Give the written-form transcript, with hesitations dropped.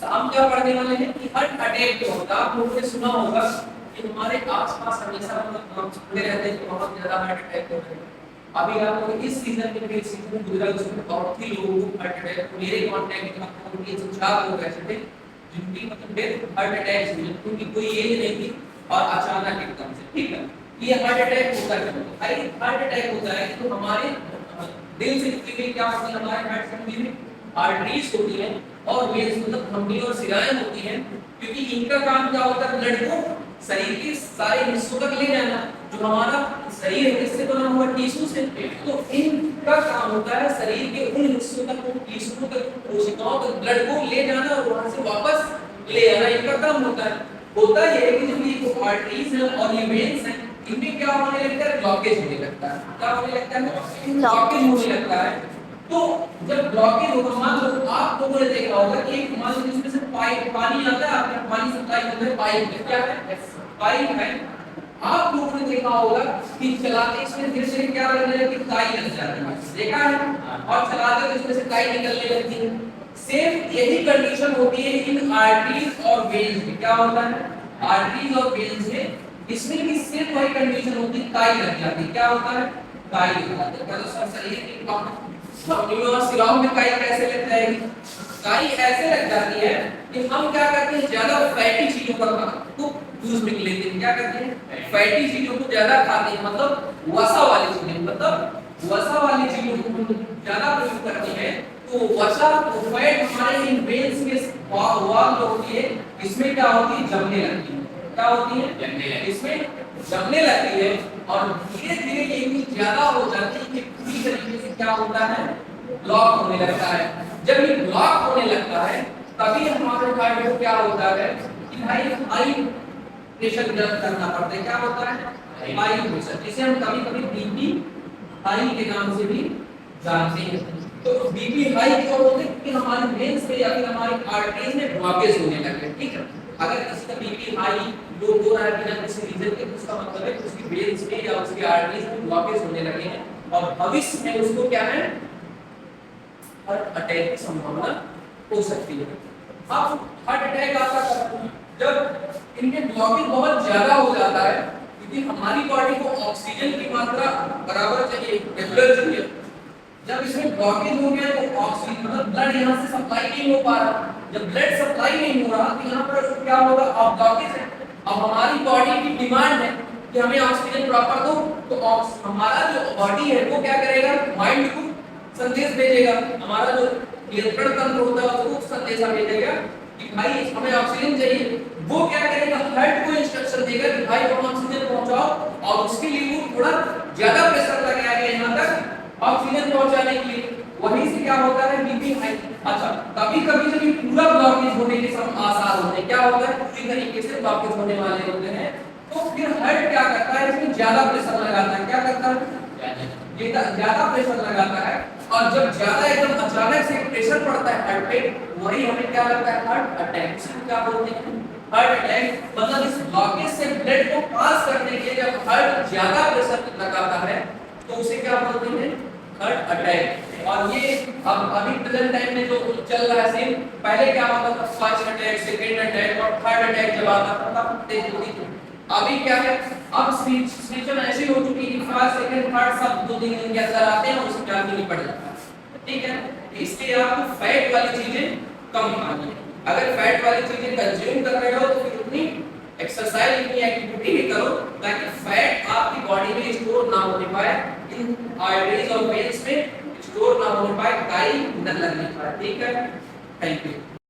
हम क्या पढ़ने वाले हैं कि हार्ट अटैक क्या होता है। आप लोगों ने सुना होगा कि हमारे आसपास हमेशा हम सुनते रहते हैं कि बहुत ज्यादा हार्ट अटैक हो रहे हैं। अभी आप लोग इस सीजन में भी सीजन गुजरा उसमें बहुत ही लोगों को हार्ट अटैक, मेरे कांटेक्ट में मतलब ये 4 लोग ऐसे थे जिनकी मतलब डेथ हार्ट अटैक से हुई, उनकी कोई एज नहीं थी और अचानक एकदम से, ठीक है। ये हार्ट अटैक होता है। भाई हार्ट अटैक होता है तो हमारे दिल से जुड़ी क्या होती है, हमारे हार्ट में आर्टरीज होती हैं और वेन्स मतलब धमनी और शिराएं होती हैं, क्योंकि इनका काम क्या होता है, ब्लड को शरीर के सारे हिस्सों तक ले जाना। जो हमारा शरीर है इससे बना हुआ टिश्यू से, तो इनका काम होता है शरीर के उन हिस्सों तक, उन टिश्यू तक, कोशिकाओं तक ब्लड को ले जाना और वहां से वापस ले आना, इनका काम होता है। होता यह है कि जो ये आर्टरीज है और ये वेन्स है, इनमें क्या होने लगता है, ब्लॉकेज होने लगता है। क्या होने लगता है, ब्लॉकेज होने लगता है। तो जब ब्लॉकेज होगा, मान लो आप लोगों ने देखा होगा कि एक मान लो इसमें से पानी आता है, आपके पानी सप्लाई होता है पाइप में, क्या है, पाइप है। आप लोगों ने देखा होगा कि चलाते इसमें धीरे धीरे क्या लगने लगती है, काई लग जाती है, देखा है। और चलाते तो इसमें से काई निकलने लगती है। सेम यही कंडीशन होती है इन आर्टरीज और वेन्स में। क्या होता है, आर्टरीज और वेन्स में इसमें भी सेम वही कंडीशन होती है, काई लग जाती है। क्या होता है, काई लग जाती है। मतलब शरीर की और सिराओं में काई कैसे लग जाएगी, काई ऐसे लग जाती है कि हम क्या करते हैं, ज्यादा फैटी चीजों को यूज में लेते हैं। क्या करते हैं, फैटी चीजों को ज्यादा खाते हैं, मतलब वसा वाली चीजें, मतलब वसा वाली चीजों को ज्यादा प्रयोग करते हैं। तो वसा फैट हमारे इन वेन्स के वॉल जो होती है इसमें क्या होती है, जमने लगती है। क्या होती है, इसमें जमने लगती है और धीरे धीरे ये इतनी ज्यादा हो जाती है कि पूरी तरीके से क्या होता है, ब्लॉक होने लगता है। जब ये ब्लॉक होने लगता है तभी हमारे हार्ट को क्या होता है कि भाई हाई प्रेशर डेवलप करना पड़ता है। क्या होता है, हाई प्रेशर, जिसे हम कभी कभी बीपी हाई के नाम से भी जानते हैं। तो बीपी हाई क्यों होते हैं, क्योंकि हमारे वेन्स में या फिर हमारी आर्टरीज में ब्लॉकेज होने लगे, ठीक है। अगर किसी का बीपी हाई लो हो रहा है बिना किसी रीजन के, तो उसका मतलब है कि उसकी वेन्स में या उसकी आर्टरीज में ब्लॉकेज होने लगे हैं और भविष्य में उसको क्या है, हार्ट अटैक की संभावना हो सकती है। अब हार्ट अटैक आता है जब इनके ब्लॉकेज बहुत ज्यादा हो जाता है, क्योंकि हमारी बॉडी को ऑक्सीजन की मात्रा बराबर चाहिए, रेगुलर चाहिए। जब इसमें ब्लॉकेज हो गया तो ऑक्सीजन मतलब ब्लड यहाँ से सप्लाई नहीं हो पा रहा। जब ब्लड सप्लाई नहीं हो रहा तो यहाँ पर क्या होगा, अब ब्लॉकेज है। अब हमारी बॉडी की डिमांड है कि हमें ऑक्सीजन प्रॉपर दो, तो हमारा जो बॉडी है वो क्या करेगा, माइंड को संदेश भेजेगा। हमारा जो नियंत्रण तंत्र होता है उसको संदेशा भेजेगा कि भाई हमें ऑक्सीजन चाहिए। वो क्या करेगा, हार्ट को इंस्ट्रक्शन देगा कि भाई तुम ऑक्सीजन पहुंचाओ, और उसके लिए वो थोड़ा ज्यादा प्रेशर लगाएगा यहाँ तक ऑक्सीजन पहुंचाने के लिए। वहीं से क्या होता है, बीपी हाई। अच्छा, कभी कभी जब ये पूरा ब्लॉकेज होने के सब आसार होते हैं, क्या होता है, पूरी तरीके से ब्लॉकेज होने वाले होते हैं, तो फिर हार्ट क्या करता है, इसमें ज्यादा प्रेशर लगाता है। क्या करता है, ज्यादा प्रेशर लगाता है। और जब ज्यादा एकदम अचानक से प्रेशर पड़ता है हार्ट पे, वही हमें क्या लगता है, हार्ट अटैक। इसको क्या बोलते हैं, हार्ट अटैक। मतलब इस ब्लॉकेज से ब्लड को पास करने के लिए जब हार्ट ज्यादा प्रेशर लगाता है तो उसे क्या बोलते हैं, हार्ट अटैक। और ये अब अभी प्रेजेंट टाइम में जो चल रहा है सीन, पहले क्या होता था, फर्स्ट अटैक, सेकंड अटैक और थर्ड अटैक जब आता था तब तेज होती थी। अभी क्या है, अब सिचुएशन ऐसी हो चुकी है कि फर्स्ट सेकंड थर्ड सब 2-3 दिन के अंदर आते हैं और उससे जल्दी निपट जाता है, ठीक है। इसलिए आपको फैट वाली चीजें कम खानी है। अगर फैट वाली चीजें कंज्यूम कर रहे हो तो फिर उतनी एक्सरसाइज, इतनी एक्टिविटी भी करो ताकि फैट आपकी बॉडी में स्टोर ना होने पाए, इन आर्टरीज और वेन्स में स्टोर ना होने पाए, काई न लगने पाए, ठीक है। Thank you.